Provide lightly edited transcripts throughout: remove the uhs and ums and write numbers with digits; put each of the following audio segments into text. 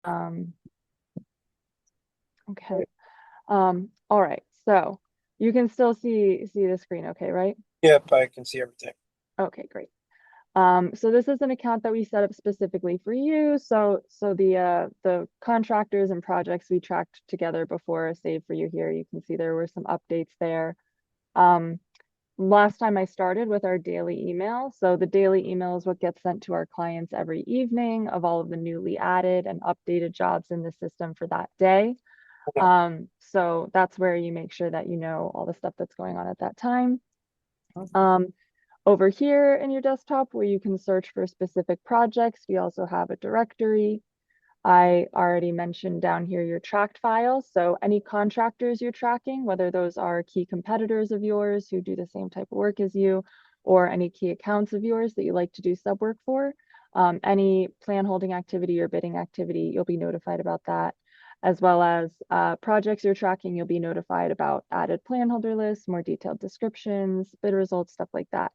Um, okay. All right. So you can still see the screen, okay, right? Yep, I can see everything. Okay, great. So this is an account that we set up specifically for you. So the contractors and projects we tracked together before are saved for you here. You can see there were some updates there. Um, Last time I started with our daily email. So the daily email is what gets sent to our clients every evening of all of the newly added and updated jobs in the system for that day. Okay. So that's where you make sure that you know all the stuff that's going on at that time. Um, Over here in your desktop where you can search for specific projects, we also have a directory. I already mentioned down here your tracked files. So any contractors you're tracking, whether those are key competitors of yours who do the same type of work as you, or any key accounts of yours that you like to do sub work for, any plan holding activity or bidding activity, you'll be notified about that. As well as projects you're tracking, you'll be notified about added plan holder lists, more detailed descriptions, bid results, stuff like that.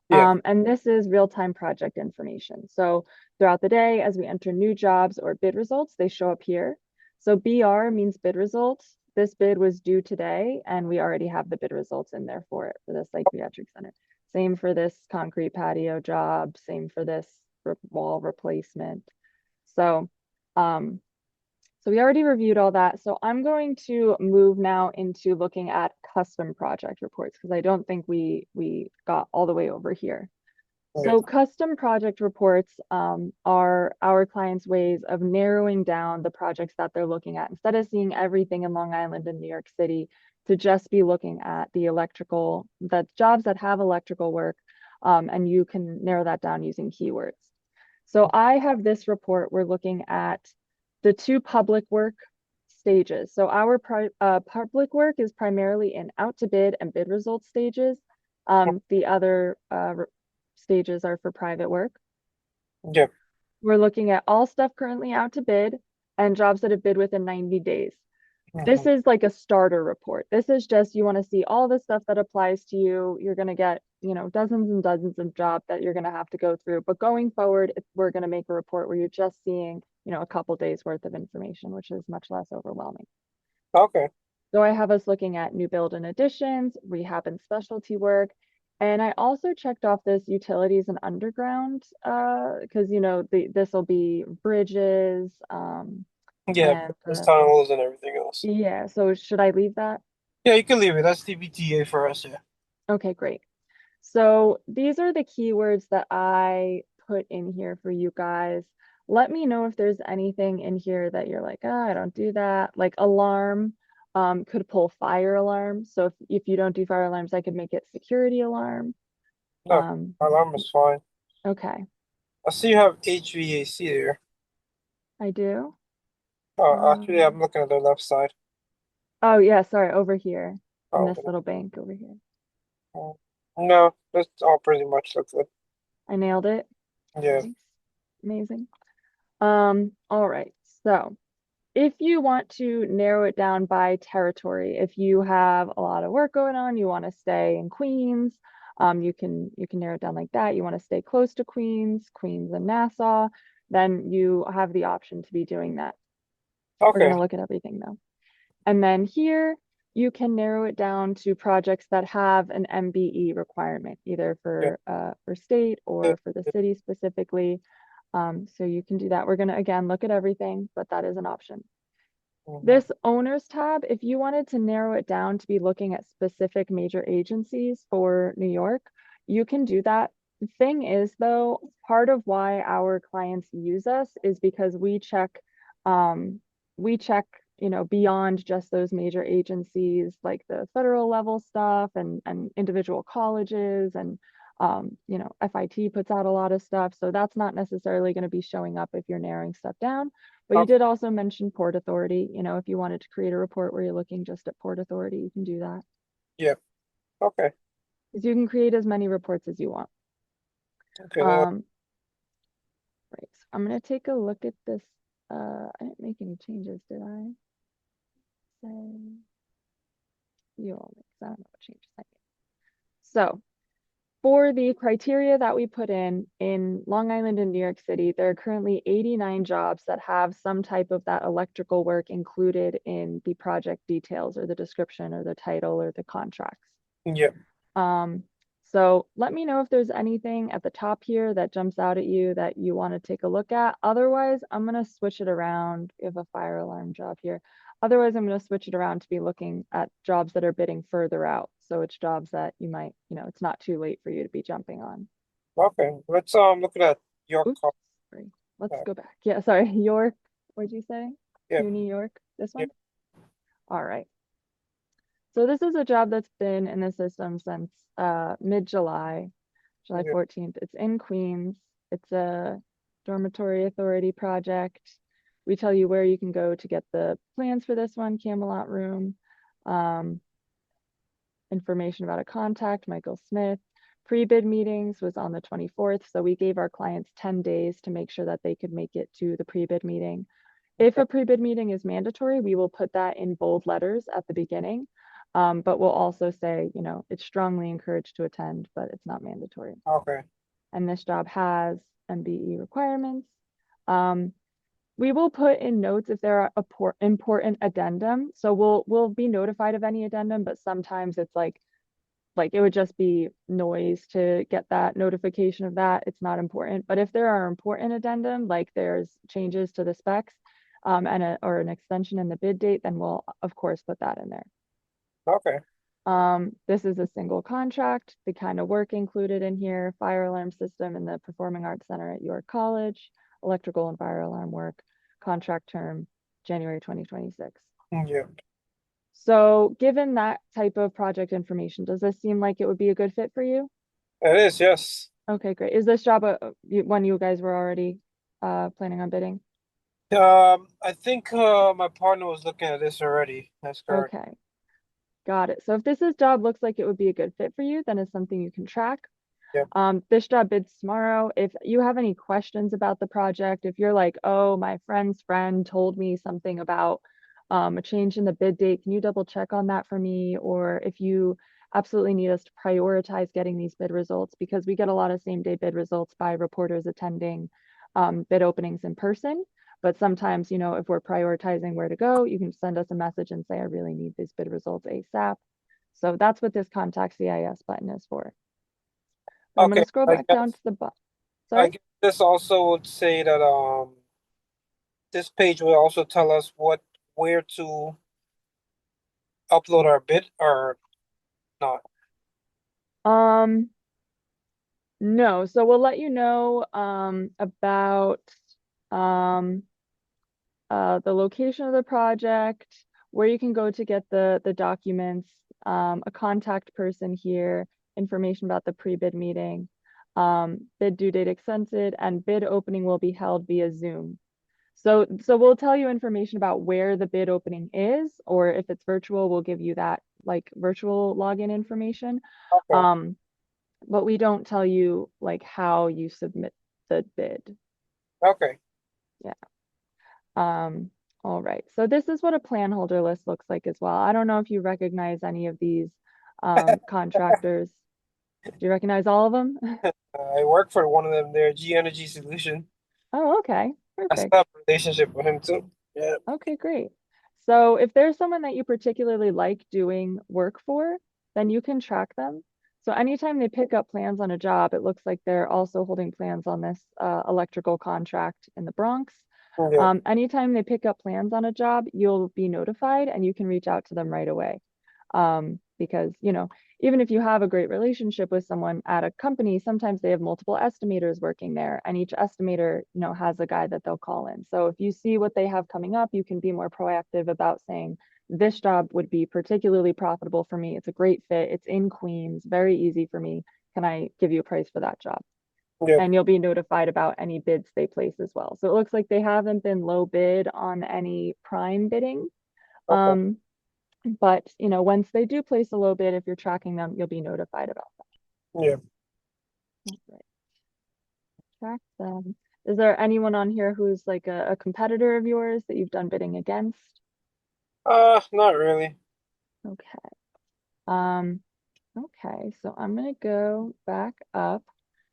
Yeah. And this is real-time project information. So throughout the day, as we enter new jobs or bid results, they show up here. So BR means bid results. This bid was due today, and we already have the bid results in there for it for the psychiatric center. Same for this concrete patio job, same for this wall replacement. So um, so we already reviewed all that. So I'm going to move now into looking at custom project reports because I don't think we got all the way over here. Yeah. So custom project reports are our clients' ways of narrowing down the projects that they're looking at. Instead of seeing everything in Long Island and New York City, to just be looking at the jobs that have electrical work, and you can narrow that down using keywords. So I have this report. We're looking at the two public work stages. So our public work is primarily in out to bid and bid result stages. The other stages are for private work. Yeah. We're looking at all stuff currently out to bid and jobs that have bid within 90 days. This Mhm. is like a starter report. This is just you want to see all the stuff that applies to you. You're going to get, dozens and dozens of jobs that you're going to have to go through. But going forward, we're going to make a report where you're just seeing, a couple days worth of information, which is much less overwhelming. Okay. So I have us looking at new build and additions, rehab and specialty work. And I also checked off this utilities and underground because this will be bridges Yeah, and there's tunnels and everything else. yeah. So should I leave that? Yeah, you can leave it. That's TBTA for us. Yeah. Okay, great. So these are the keywords that I put in here for you guys. Let me know if there's anything in here that you're like, oh, I don't do that. Like alarm, could pull fire alarm. So if you don't do fire alarms, I could make it security alarm. No, Um, alarm is fine. okay, I see you have HVAC there. I do. Oh, actually, Um, I'm looking at the left side. oh yeah, sorry, over here in Oh, this little bank over here. oh. No, that's all pretty much looks good. I nailed it. Yeah. Nice. Amazing. All right. So if you want to narrow it down by territory, if you have a lot of work going on, you want to stay in Queens, you can narrow it down like that. You want to stay close to Queens, Queens and Nassau, then you have the option to be doing that. We're going Okay. to look at everything though. And then here you can narrow it down to projects that have an MBE requirement, either Yeah. for state Yeah. or for the Yeah. city specifically. So you can do that. We're going to again look at everything, but that is an option. Mhm. This owners tab, if you wanted to narrow it down to be looking at specific major agencies for New York, you can do that. The thing is, though, part of why our clients use us is because um, we check, beyond just those major agencies, like the federal level stuff and individual colleges and FIT puts out a lot of stuff. So that's not necessarily going to be showing up if you're narrowing stuff down. But you Okay. did also mention Port Authority. If you wanted to create a report where you're looking just at Port Authority, you can do that. Yeah. Okay. Because you can create as many reports as you want. Okay. Um, right. So I'm gonna take a look at this. I didn't make any changes, did I? Say you all make, I don't know what changes I made. So For the criteria that we put in Long Island and New York City, there are currently 89 jobs that have some type of that electrical work included in the project details or the description or the title or the contracts. Yeah. Um, so let me know if there's anything at the top here that jumps out at you that you want to take a look at. Otherwise, I'm going to switch it around. We have a fire alarm job here. Otherwise, I'm going to switch it around to be looking at jobs that are bidding further out. So it's jobs that you might, it's not too late for you to be jumping on. Okay. Let's look at your Oops, call. sorry. Let's Uh, go back. Yeah, sorry. York, what'd you say? yeah. CUNY York, this Yeah. one? All right. So this is a job that's been in the system since mid-July, July Yeah. 14th. It's in Queens. It's a dormitory authority project. We tell you where you can go to get the plans for this one, Camelot Room, um, information about a contact, Michael Smith. Pre-bid meetings was on the 24th, so we gave our clients 10 days to make sure that they could make it to the pre-bid meeting. If Okay. a pre-bid meeting is mandatory, we will put that in bold letters at the beginning. But we'll also say, it's strongly encouraged to attend, but it's not mandatory. Okay. And this job has MBE requirements. Um, we will put in notes if there are important addendum. So we'll be notified of any addendum, but sometimes it's like it would just be noise to get that notification of that. It's not important. But if there are important addendum, like there's changes to the specs, or an extension in the bid date, then we'll of course put that in there. Okay. This is a single contract, the kind of work included in here, fire alarm system in the Performing Arts Center at York College, electrical and fire alarm work, contract term, January 2026. Yeah. So given that type of project information, does this seem like it would be a good fit for you? It is, yes. Okay, great. Is this job one you guys were already planning on bidding? I think my partner was looking at this already. That's correct. Okay, got it. So if this job looks like it would be a good fit for you, then it's something you can track. Yeah. This job bids tomorrow. If you have any questions about the project, if you're like, oh, my friend's friend told me something about a change in the bid date, can you double check on that for me? Or if you absolutely need us to prioritize getting these bid results, because we get a lot of same day bid results by reporters attending bid openings in person. But sometimes, if we're prioritizing where to go, you can send us a message and say, I really need these bid results ASAP. So that's what this contact CIS button is for. But I'm going Okay. to scroll I back down guess to the bottom. I Sorry? guess this also would say that this page will also tell us where to upload our bid or not. Um, no. So we'll let you know about um the location of the project, where you can go to get the documents, a contact person here, information about the pre-bid meeting, bid due date extended, and bid opening will be held via Zoom. So we'll tell you information about where the bid opening is, or if it's virtual, we'll give you that like virtual login information. Okay. Um, but we don't tell you like how you submit the bid. Okay. Yeah. Um, all right. So this is what a plan holder list looks like as well. I don't know if you recognize any of these contractors. Do you recognize all of them? I work for one of them there, G Energy Solution. Oh, okay. I still Perfect. have a relationship with him too. Yeah. Okay, great. So if there's someone that you particularly like doing work for, then you can track them. So anytime they pick up plans on a job, it looks like they're also holding plans on this electrical contract in the Bronx. Yeah. Anytime they pick up plans on a job, you'll be notified and you can reach out to them right away. Because, even if you have a great relationship with someone at a company, sometimes they have multiple estimators working there, and each estimator, has a guy that they'll call in. So if you see what they have coming up, you can be more proactive about saying, this job would be particularly profitable for me. It's a great fit. It's in Queens, very easy for me. Can I give you a price for that job? Yeah. And you'll be notified about any bids they place as well. So it looks like they haven't been low bid on any prime bidding. Okay. Um, but once they do place a low bid, if you're tracking them, you'll be notified about Yeah. that. Right. Track them. Is there anyone on here who's like a competitor of yours that you've done bidding against? Not really. Okay. Um, Okay, so I'm gonna go back up.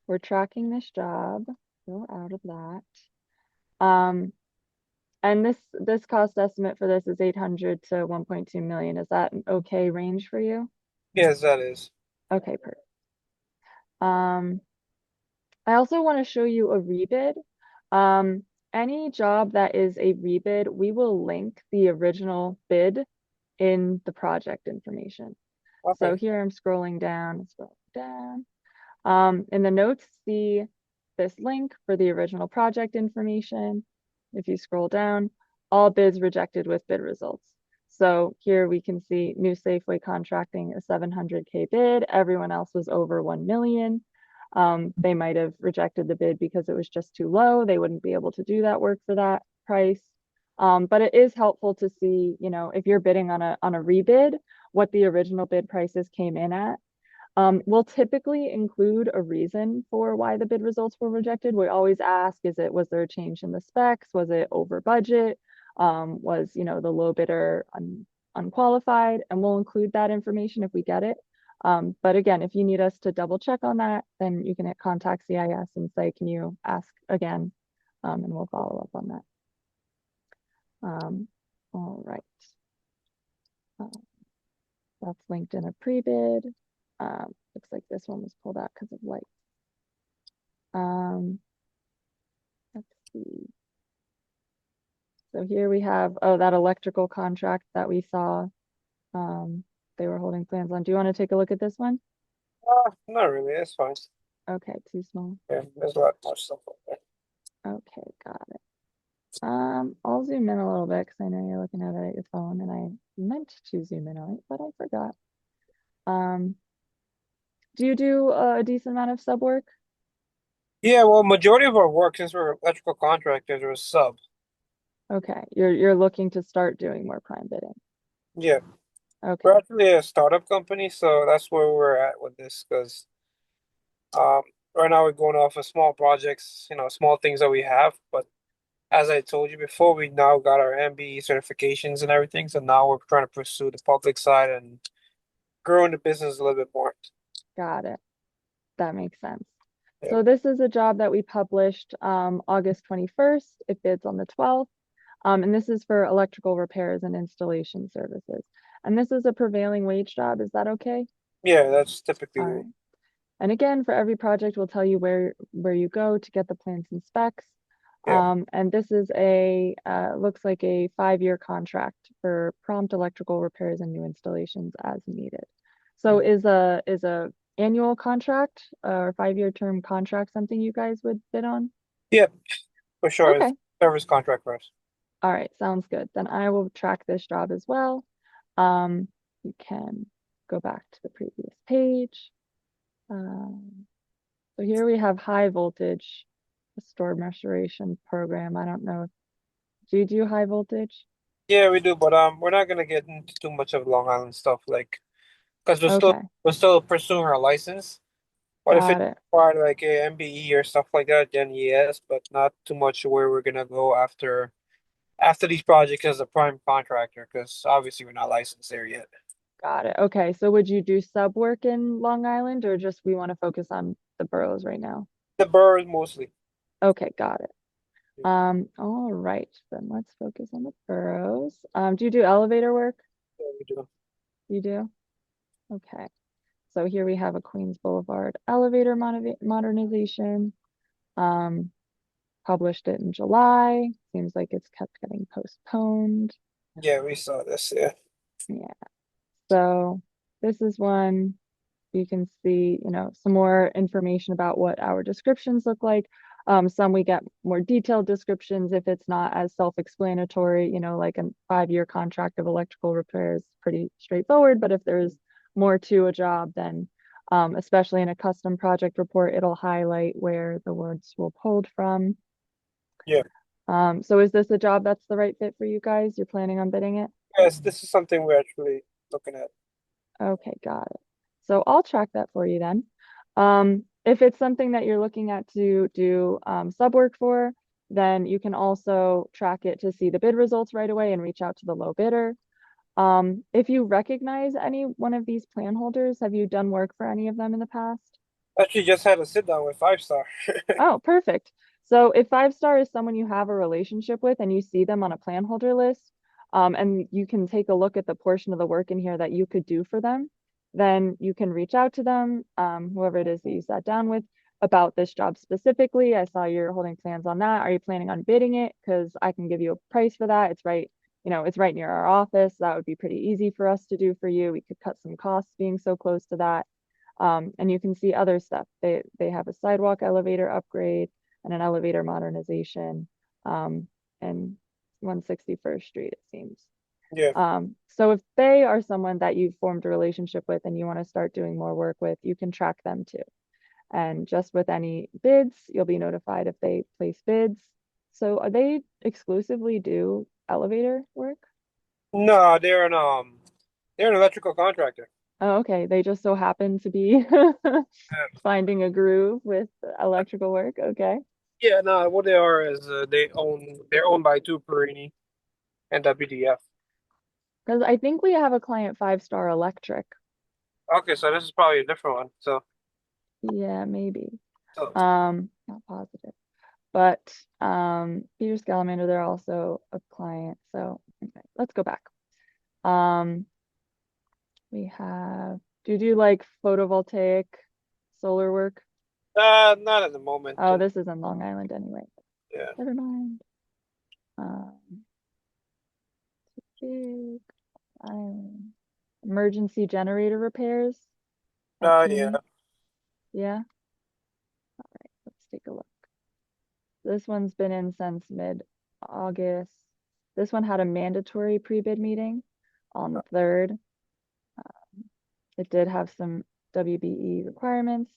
We're tracking this job. Go out of that. Um, and this cost estimate for this is 800 to 1.2 million. Is that an okay range for you? Yes, that is. Okay, perfect. Um, I also want to show you a rebid. Um, any job that is a rebid, we will link the original bid in the project information. So Okay. here I'm scrolling down, in the notes, see this link for the original project information. If you scroll down, all bids rejected with bid results. So here we can see New Safeway Contracting a 700K bid. Everyone else was over 1 million. They might have rejected the bid because it was just too low. They wouldn't be able to do that work for that price. But it is helpful to see, if you're bidding on a rebid, what the original bid prices came in at. We'll typically include a reason for why the bid results were rejected. We always ask, was there a change in the specs? Was it over budget? Was, the low bidder unqualified? And we'll include that information if we get it. But again, if you need us to double check on that, then you can contact CIS and say, can you ask again? And we'll follow up on that. All right. Uh, that's linked in a pre-bid. Looks like this one was pulled out because of light. Um, let's see. So here we have, oh, that electrical contract that we saw. Um, they were holding plans on. Do you want to take a look at this one? Not really. That's fine. Okay, too small. Yeah, there's a lot more stuff up there. Okay, got it. I'll zoom in a little bit because I know you're looking at it at your phone, and I meant to zoom in on it, but I forgot. Um, do you do a decent amount of sub work? Yeah, well, majority of our work, since we're electrical contractors, are sub. Okay, you're looking to start doing more prime bidding. Yeah, we're Okay, actually a startup company, so that's where we're at with this. Because um, right now we're going off of small projects, small things that we have. But as I told you before, we now got our MBE certifications and everything. So now we're trying to pursue the public side and growing the business a little bit more. got it. That makes sense. Yeah, So this is a job that we published August 21st. It bids on the 12th. And this is for electrical repairs and installation services. And this is a prevailing wage job. Is that okay? yeah, that's typically All right. And again, for every project, we'll tell you where you go to get the plans and specs. yeah, And this is looks like a 5-year contract for prompt electrical repairs and new installations as needed. So is a annual contract or 5-year term contract something you guys would bid on? yeah, for sure. It's Okay. service contract for us. All right. Sounds good. Then I will track this job as well. You can go back to the previous page. Um, so here we have high voltage storm restoration program. I don't know. Do you do high voltage? Yeah, we do, but we're not gonna get into too much of Long Island stuff, like, because Okay, we're still pursuing our license. But if got it's it. part like a MBE or stuff like that, then yes, but not too much where we're gonna go after these projects as a prime contractor, because obviously we're not licensed there yet. Got it. Okay, so would you do sub work in Long Island or just we want to focus on the boroughs right now? The boroughs mostly. Okay, got it. All right, then let's focus on the boroughs. Do you do elevator work? Yeah, we do. You do? Okay. So here we have a Queens Boulevard elevator modernization. Um, published it in July. Seems like it's kept getting postponed. Yeah, we saw this. Yeah, Yeah. So this is one you can see, some more information about what our descriptions look like. Some we get more detailed descriptions if it's not as self-explanatory, like a 5-year contract of electrical repairs, pretty straightforward. But if there's more to a job, then especially in a custom project report, it'll highlight where the words were pulled from. yeah. So is this a job that's the right fit for you guys? You're planning on bidding it? Yes, this is something we're actually looking at. Okay, got it. So I'll track that for you then. If it's something that you're looking at to do sub work for, then you can also track it to see the bid results right away and reach out to the low bidder. If you recognize any one of these plan holders, have you done work for any of them in the past? Actually, just had a sit down with 5 Star. Oh, perfect. So if Five Star is someone you have a relationship with and you see them on a plan holder list, and you can take a look at the portion of the work in here that you could do for them, then you can reach out to them, whoever it is that you sat down with, about this job specifically. I saw you're holding plans on that. Are you planning on bidding it? Because I can give you a price for that. It's right, it's right near our office. That would be pretty easy for us to do for you. We could cut some costs being so close to that. And you can see other stuff. They have a sidewalk elevator upgrade and an elevator modernization, and 161st Street, it seems. Yeah. So if they are someone that you've formed a relationship with and you want to start doing more work with, you can track them too. And just with any bids, you'll be notified if they place bids. So are they exclusively do elevator work? No, they're an electrical contractor. Oh, okay. They just so happen to be finding a groove with electrical work. Okay. Yeah, no, what they are is they're owned by two Perini and WDF. Because I think we have a client Five Star Electric. Okay, so this is probably a different one. Yeah, maybe. So Not positive. But Peter Scalamander, they're also a client. So okay, let's go back. Um, we have, do you do like photovoltaic solar work? not at the moment. Oh, this is in Long Island anyway. Yeah. Never mind. Um, Big Island. Emergency generator repairs at Yeah. CUNY. Yeah. All right, let's take a look. This one's been in since mid-August. This one had a mandatory pre-bid meeting on the 3rd. It did have some WBE requirements.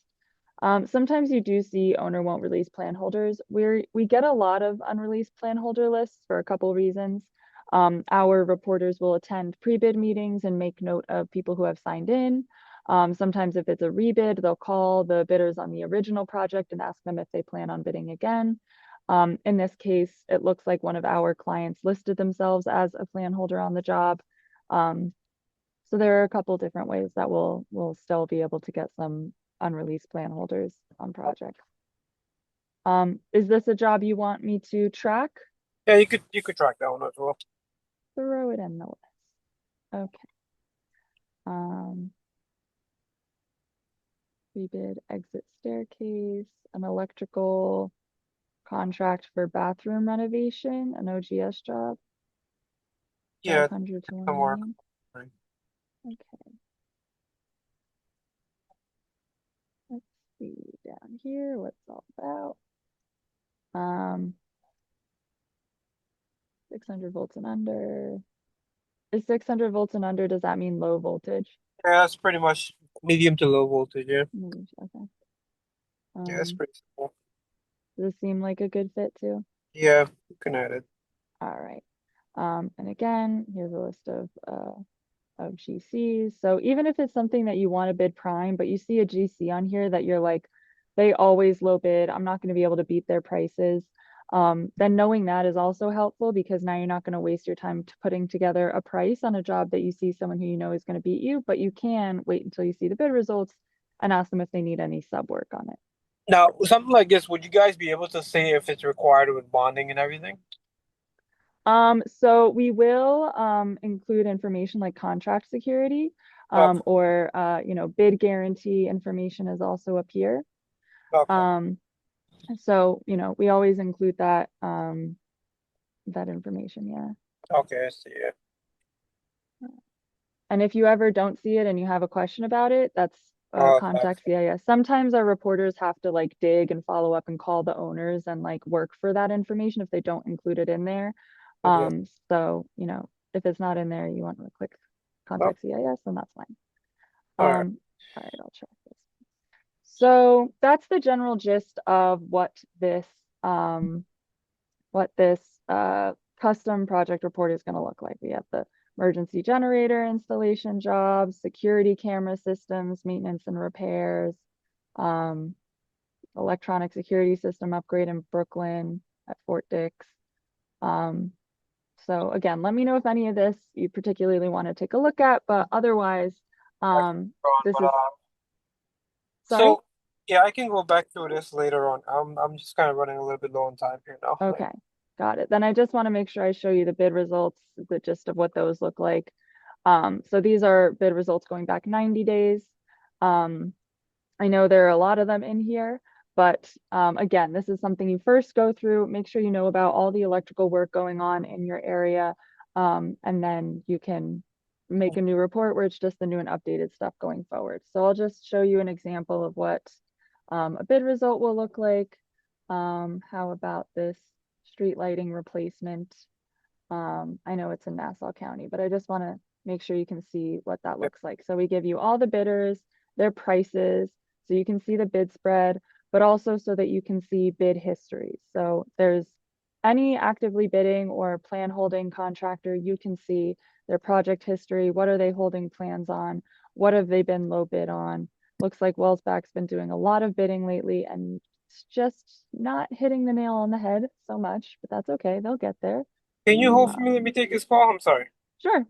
Sometimes you do see owner won't release plan holders. We get a lot of unreleased plan holder lists for a couple reasons. Our reporters will attend pre-bid meetings and make note of people who have signed in. Sometimes if it's a rebid, they'll call the bidders on the original project and ask them if they plan on bidding again. In this case, it looks like one of our clients listed themselves as a plan holder on the job. Um, so there are a couple different ways that we'll still be able to get some unreleased plan holders on projects. Is this a job you want me to track? Yeah, you could track that one as well. Throw it in the list. Okay. We did exit staircase, an electrical contract for bathroom renovation, an OGS job, Yeah, 500 to 1 some work. million. Okay. Let's see down here what's all about. 600 volts and under. Is 600 volts and under, does that mean low voltage? Yeah, that's pretty much medium to low voltage. Yeah, Okay. yeah, that's Um, pretty simple. does this seem like a good fit too? Yeah, you can add it. All right. And again, here's a list of GCs. So even if it's something that you want to bid prime, but you see a GC on here that you're like, they always low bid, I'm not going to be able to beat their prices. Then knowing that is also helpful because now you're not going to waste your time putting together a price on a job that you see someone who you know is going to beat you, but you can wait until you see the bid results and ask them if they need any sub work on it. Now, something like this, would you guys be able to say if it's required with bonding and everything? So we will include information like contract security, Okay, or bid guarantee information is also up here. okay, Um, so we always include that information, yeah. okay. I see. Yeah. And if you ever don't see it and you have a question about it, that's Okay. contact CIS. Sometimes our reporters have to like dig and follow up and call the owners and like work for that information if they don't include it in there. Yeah. So if it's not in there, you want to click Oh, contact CIS, then that's fine. all right. All right, I'll check this. So that's the general gist of um, what this custom project report is going to look like. We have the emergency generator installation jobs, security camera systems, maintenance and repairs, um, electronic security system upgrade in Brooklyn at Fort Dix, um, So again, let me know if any of this you particularly want to take a look at, but otherwise, I can go on, this but is, sorry? so yeah, I can go back through this later on. I'm just kind of running a little bit low on time here now. Like, Okay, got it. Then I just want to make sure I show you the bid results, the gist of what those look like. So these are bid results going back 90 days. Um, I know there are a lot of them in here, but again, this is something you first go through, make sure you know about all the electrical work going on in your area, and then you can make a new report where it's just the new and updated stuff going forward. So I'll just show you an example of what a bid result will look like. How about this street lighting replacement? I know it's in Nassau County, but I just want to make sure you can see what that yeah. looks like. So we give you all the bidders, their prices, so you can see the bid spread, but also so that you can see bid history. So there's any actively bidding or plan holding contractor, you can see their project history. What are they holding plans on? What have they been low bid on? Looks like Wellsback's been doing a lot of bidding lately and it's just not hitting the nail on the head so much, but that's okay. They'll get there. Can you hold Uh, for me? Let me take this call. I'm sorry. sure.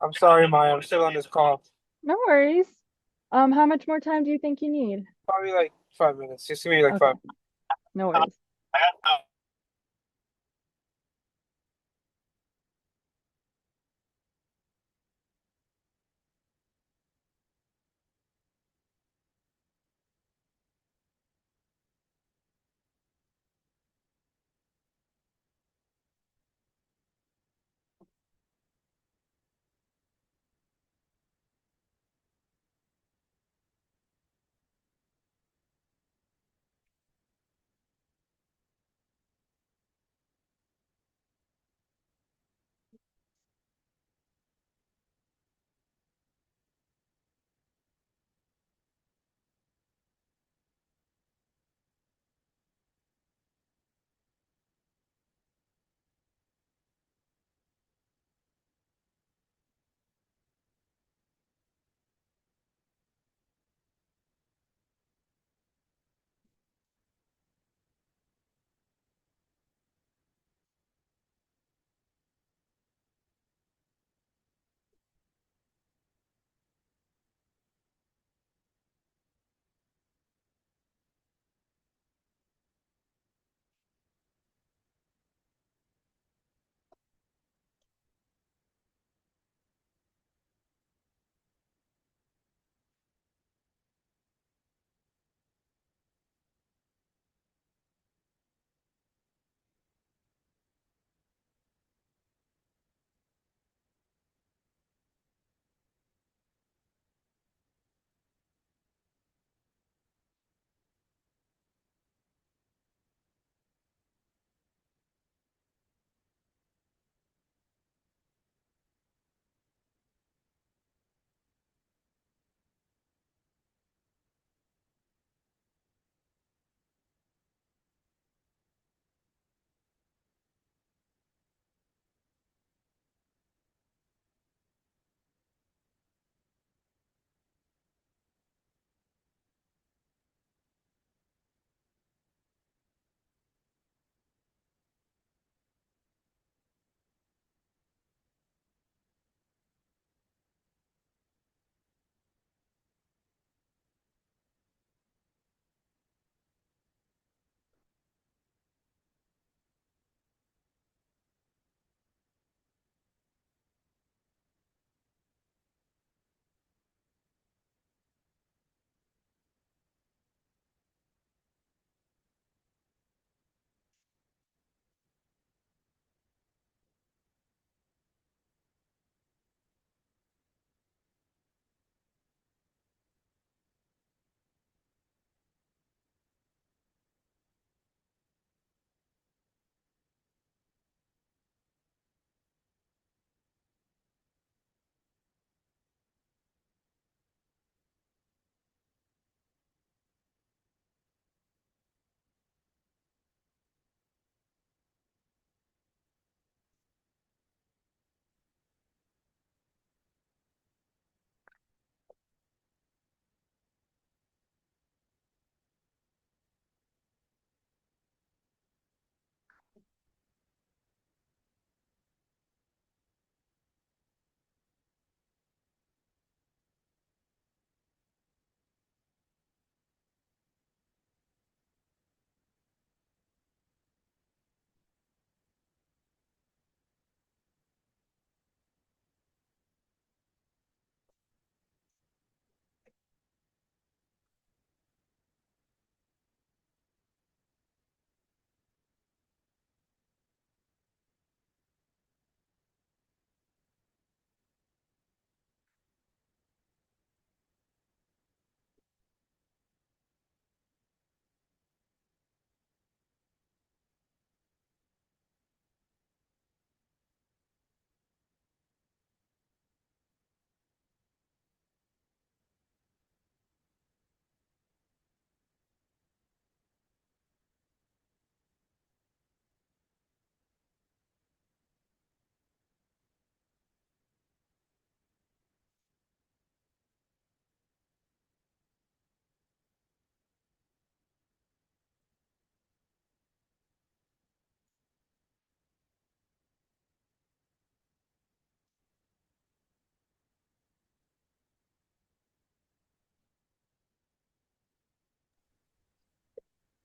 I'm sorry, Maya. I'm still on this call. No worries. How much more time do you think you need? Probably like 5 minutes. Just give me like Okay, 5. no worries.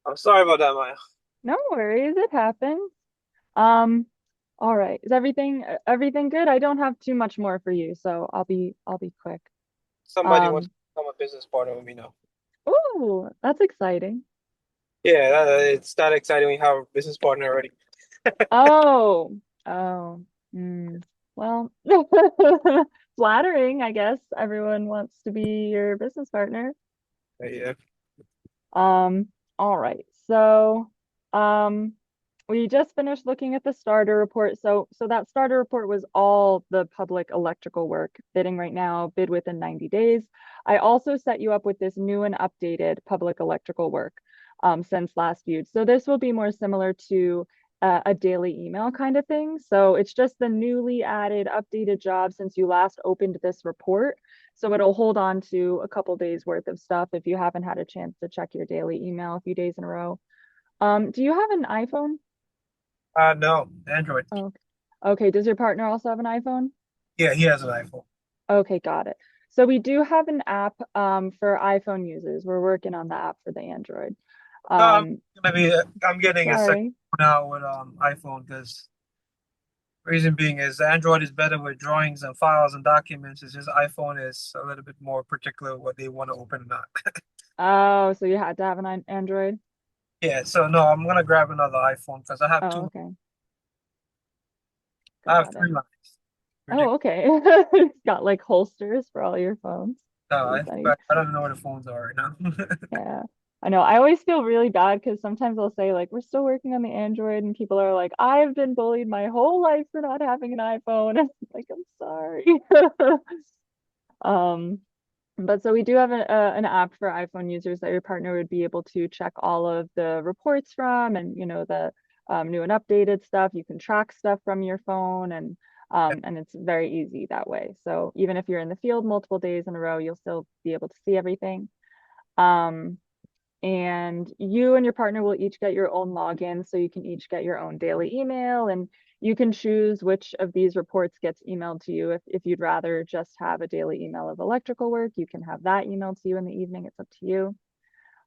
I'm sorry about that, Maya. No worries, it happens. Um, all right. Is everything good? I don't have too much more for you, so I'll be quick. Somebody wants Um, to become a business partner with me now. oh, that's exciting. Yeah, it's not exciting when you have a business partner already. Oh, oh, well, flattering, I guess. Everyone wants to be your business partner. Yeah. Um, all right. So, um, we just finished looking at the starter report. So that starter report was all the public electrical work bidding right now, bid within 90 days. I also set you up with this new and updated public electrical work since last viewed. So this will be more similar to a daily email kind of thing. So it's just the newly added updated job since you last opened this report. So it'll hold on to a couple days worth of stuff if you haven't had a chance to check your daily email a few days in a row. Do you have an iPhone? No, Android. Oh, okay. Does your partner also have an iPhone? Yeah, he has an iPhone. Okay, got it. So we do have an app for iPhone users. We're working on the app for the Android. No, I'm Um, gonna be. I'm getting a second sorry. one now with iPhone because reason being is Android is better with drawings and files and documents. It's just iPhone is a little bit more particular what they want to open or not. Oh, so you had to have an Android? Yeah, so no, I'm gonna grab another iPhone because I have Oh, two. okay. I have Got it. three lines. Oh, Ridiculous. okay. Got like holsters for all your phones. No, Pretty funny. I don't even know where the phones are right now. Yeah. I know. I always feel really bad because sometimes I'll say like we're still working on the Android and people are like, I've been bullied my whole life for not having an iPhone. And I'm like, I'm sorry. Um, but so we do have an app for iPhone users that your partner would be able to check all of the reports from and the new and updated stuff. You can track stuff from your phone and it's very easy that way. So even if you're in the field multiple days in a row, you'll still be able to see everything. Um, and you and your partner will each get your own login, so you can each get your own daily email, and you can choose which of these reports gets emailed to you. If you'd rather just have a daily email of electrical work, you can have that emailed to you in the evening. It's up to you.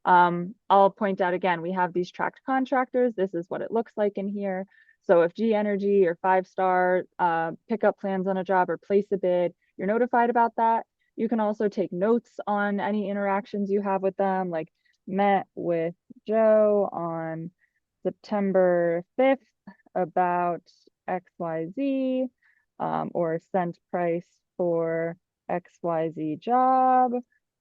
I'll point out again, we have these tracked contractors. This is what it looks like in here. So if G Energy or Five Star pick up plans on a job or place a bid, you're notified about that. You can also take notes on any interactions you have with them, like met with Joe on September 5th about XYZ, or sent price for XYZ job,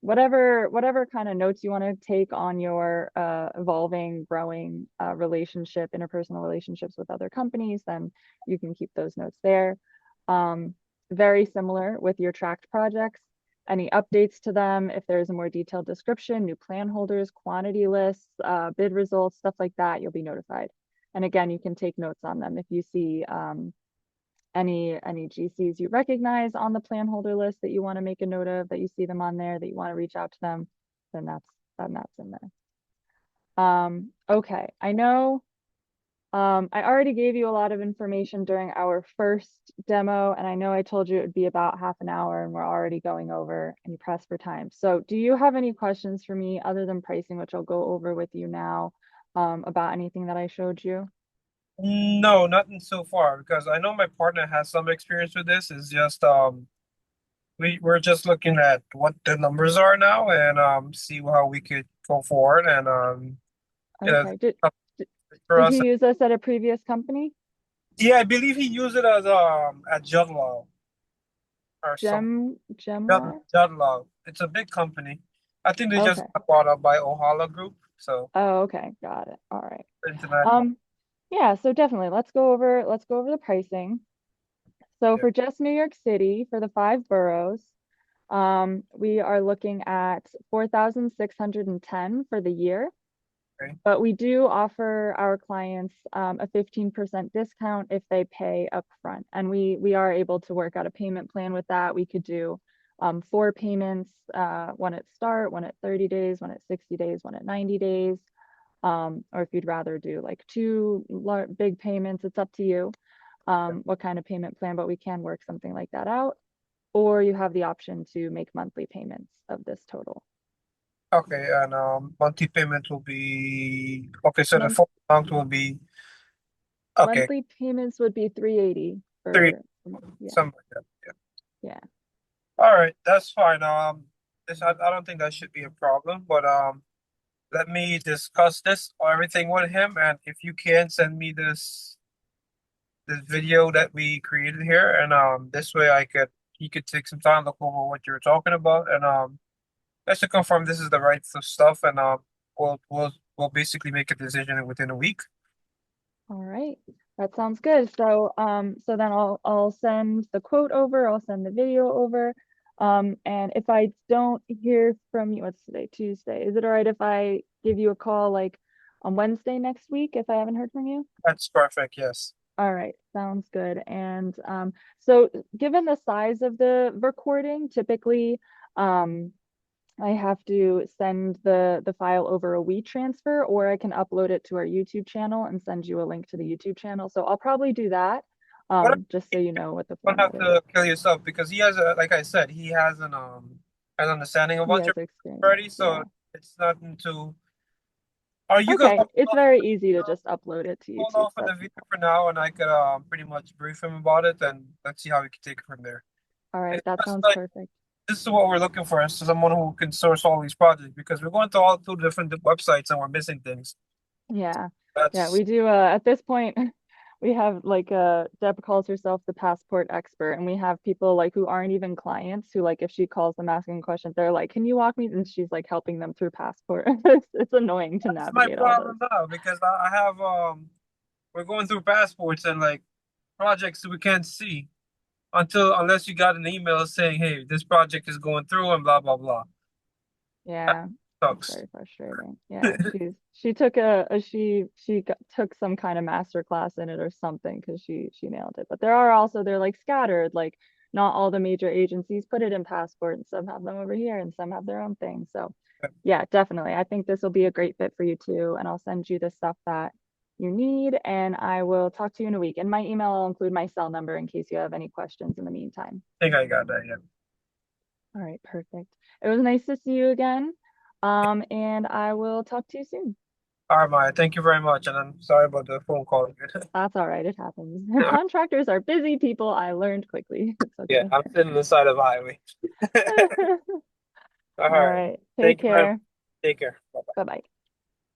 whatever kind of notes you want to take on your evolving, growing interpersonal relationships with other companies, then you can keep those notes there. Um, Very similar with your tracked projects. Any updates to them, if there's a more detailed description, new plan holders, quantity lists, bid results, stuff like that, you'll be notified. And again, you can take notes on them if you see any GCs you recognize on the plan holder list that you want to make a note of, that you see them on there, that you want to reach out to them, then that's in there. Okay, I know I already gave you a lot of information during our first demo, and I know I told you it would be about half an hour, and we're already going over and you press for time. So do you have any questions for me other than pricing, which I'll go over with you now, about anything that I showed you? No, nothing so far because I know my partner has some experience with this. It's just we're just looking at what the numbers are now and see how we could go forward and you know Okay, did, uh, did, for did us. he use this at a previous company? Yeah, I believe he used it as at Judlaw or some Gemware? Judlaw. It's a big company. I think they just Okay. got bought up by Ohala Group, so Oh, okay, got it. All right. international. Um, yeah, so definitely let's go over the pricing. So Yeah, for just New York City, for the 5 boroughs, we are looking at 4,610 for the year. okay. But we do offer our clients a 15% discount if they pay upfront. And we are able to work out a payment plan with that. We could do 4 payments, one at start, one at 30 days, one at 60 days, one at 90 days. Or if you'd rather do like two big payments, it's up to you what kind of payment plan, but we can work something like that out. Or you have the option to make monthly payments of this total. Okay, and monthly payment will be okay. So the Month full amount will be okay, Monthly payments would be 380 three for, yeah, something like that. Yeah. yeah. All right, that's fine. This I don't think that should be a problem, but let me discuss this or everything with him, and if you can send me this video that we created here, and this way he could take some time look over what you're talking about, and just to confirm this is the right stuff, and we'll basically make a decision within a week. All right, that sounds good. So, so then I'll send the quote over, I'll send the video over. And if I don't hear from you, what's today? Tuesday. Is it all right if I give you a call like on Wednesday next week if I haven't heard from you? That's perfect. Yes. All right, sounds good. And so given the size of the recording, typically I have to send the file over a WeTransfer, or I can upload it to our YouTube channel and send you a link to the YouTube channel. So I'll probably do that, What just so you know what the don't have format is. to kill yourself because he has a like I said, he has an understanding He about your has experience. already, so Yeah. it's nothing to. Or you could Okay, it's very easy to just upload it to hold YouTube. off on the That's video for now, and I could pretty much brief him about it, and let's see how we can take it from there. all right. It's That just sounds like perfect. this is what we're looking for, is someone who can source all these projects because we're going to all two different websites and we're missing things. Yeah. Yeah, That's we do at this point we have like Deb calls herself the passport expert, and we have people like who aren't even clients who like if she calls them asking questions, they're like, "Can you walk me?" And she's like helping them through passport. It's annoying to that's my navigate all those. problem now because I have we're going through passports and like projects that we can't see unless you got an email saying, "Hey, this project is going through," and blah blah blah. That Yeah, it's sucks. very frustrating. Yeah, she took took some kind of master class in it or something because she nailed it. But there are also they're like scattered, like not all the major agencies put it in passport, and some have them over here, and some have their own thing. So yeah, definitely. I think this will be a great fit for you too, and I'll send you the stuff that you need, and I will talk to you in a week. In my email, I'll include my cell number in case you have any questions in the meantime. I think I got that. Yeah. All right, perfect. It was nice to see you again. And I will talk to you soon. All right, Maya. Thank you very much, and I'm sorry about the phone call again. That's all right, it happens. Contractors are busy people. I learned quickly. It's Yeah, okay. I'm sitting on the side of the highway. All All right. right, take Thank you very much. care. Take care. Bye bye.